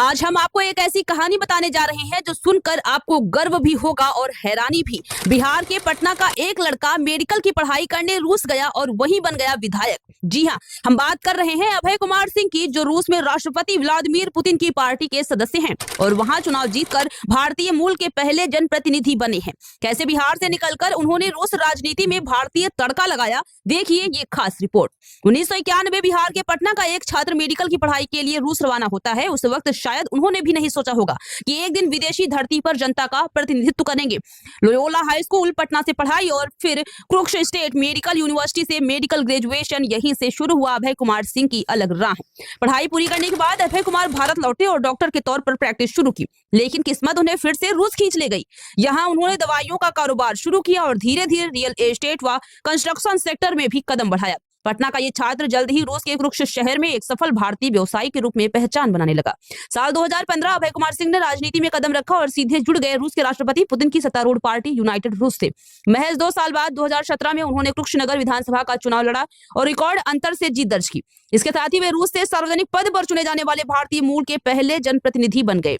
आज हम आपको एक ऐसी कहानी बताने जा रहे हैं जो सुनकर आपको गर्व भी होगा और हैरानी भी। बिहार के पटना का एक लड़का मेडिकल की पढ़ाई करने रूस गया और वहीं बन गया विधायक। जी हाँ, हम बात कर रहे हैं अभय कुमार सिंह की, जो रूस में राष्ट्रपति व्लादिमीर पुतिन की पार्टी के सदस्य हैं और वहां चुनाव जीतकर भारतीय मूल के पहले जनप्रतिनिधि बने हैं। कैसे बिहार से निकलकर उन्होंने रूस राजनीति में भारतीय तड़का लगाया, देखिए ये खास रिपोर्ट। 1991 बिहार के पटना का एक छात्र मेडिकल की पढ़ाई के लिए रूस रवाना होता है। उस वक्त शायद उन्होंने भी नहीं सोचा होगा कि एक दिन विदेशी धरती पर जनता का प्रतिनिधित्व करेंगे। लोयोला हाई स्कूल पटना से पढ़ाई और फिर क्रुक्स स्टेट मेडिकल यूनिवर्सिटी से मेडिकल ग्रेजुएशन, यहीं से शुरू हुआ अभय कुमार सिंह की अलग राह। पढ़ाई पूरी करने के बाद अभय कुमार भारत लौटे और डॉक्टर के तौर पर प्रैक्टिस शुरू की, लेकिन किस्मत उन्हें फिर से रूस खींच ले गई। यहाँ उन्होंने दवाइयों का कारोबार शुरू किया और धीरे धीरे रियल एस्टेट व कंस्ट्रक्शन सेक्टर में भी कदम बढ़ाया। पटना का ये छात्र जल्द ही रूस के क्रुक्स शहर में एक सफल भारतीय व्यवसायी के रूप में पहचान बनाने लगा। साल 2015 अभय कुमार सिंह ने राजनीति में कदम रखा और सीधे जुड़ गए रूस के राष्ट्रपति पुतिन की सत्तारूढ़ पार्टी यूनाइटेड रूस से। महज 2 साल बाद 2017 में उन्होंने क्रुक्स नगर विधानसभा का चुनाव लड़ा और रिकॉर्ड अंतर से जीत दर्ज की। इसके साथ ही वे रूस से सार्वजनिक पद पर चुने जाने वाले भारतीय मूल के पहले जनप्रतिनिधि बन गए।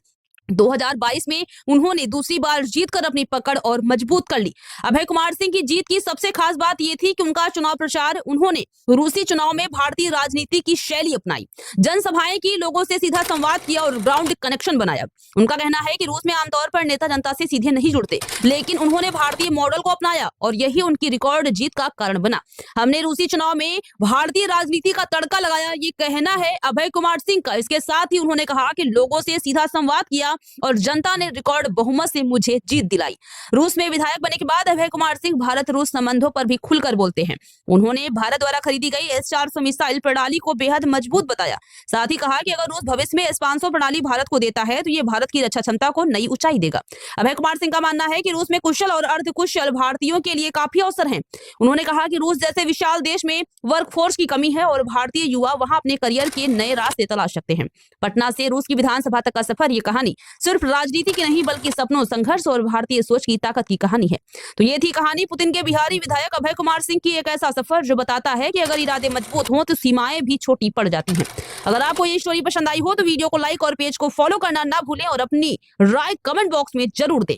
2022 में उन्होंने दूसरी बार जीतकर अपनी पकड़ और मजबूत कर ली। अभय कुमार सिंह की जीत की सबसे खास बात यह थी कि उनका चुनाव प्रचार, उन्होंने रूसी चुनाव में भारतीय राजनीति की शैली अपनाई, जनसभाएं की, लोगों से सीधा संवाद किया और ग्राउंड कनेक्शन बनाया। उनका कहना है कि रूस में आमतौर पर नेता जनता से सीधे नहीं जुड़ते, लेकिन उन्होंने भारतीय मॉडल को अपनाया और यही उनकी रिकॉर्ड जीत का कारण बना। हमने रूसी चुनाव में भारतीय राजनीति का तड़का लगाया, ये कहना है अभय कुमार सिंह का। इसके साथ ही उन्होंने कहा कि लोगों से सीधा संवाद किया और जनता ने रिकॉर्ड बहुमत से मुझे जीत दिलाई। रूस में विधायक बनने के बाद अभय कुमार सिंह भारत रूस संबंधों पर भी खुलकर बोलते हैं। उन्होंने भारत द्वारा खरीदी गई S-400 मिसाइल प्रणाली को बेहद मजबूत बताया। साथ ही कहा कि अगर रूस भविष्य में S-500 प्रणाली भारत को देता है तो ये भारत की रक्षा क्षमता को नई ऊंचाई देगा। अभय कुमार सिंह का मानना है कि रूस में कुशल और अर्धकुशल भारतीयों के लिए काफी अवसर हैं। उन्होंने कहा कि रूस जैसे विशाल देश में वर्कफोर्स की कमी है और भारतीय युवा वहां अपने करियर के नए रास्ते तलाश सकते हैं। पटना से रूस की विधानसभा तक का सफर, ये कहानी सिर्फ राजनीति की नहीं बल्कि सपनों, संघर्ष और भारतीय सोच की ताकत की कहानी है। तो ये थी कहानी पुतिन के बिहारी विधायक अभय कुमार सिंह की, एक ऐसा सफर जो बताता है कि अगर इरादे मजबूत हों तो सीमाएं भी छोटी पड़ जाती हैं। अगर आपको ये स्टोरी पसंद आई हो तो वीडियो को लाइक और पेज को फॉलो करना ना भूलें और अपनी राय कमेंट बॉक्स में जरूर दें।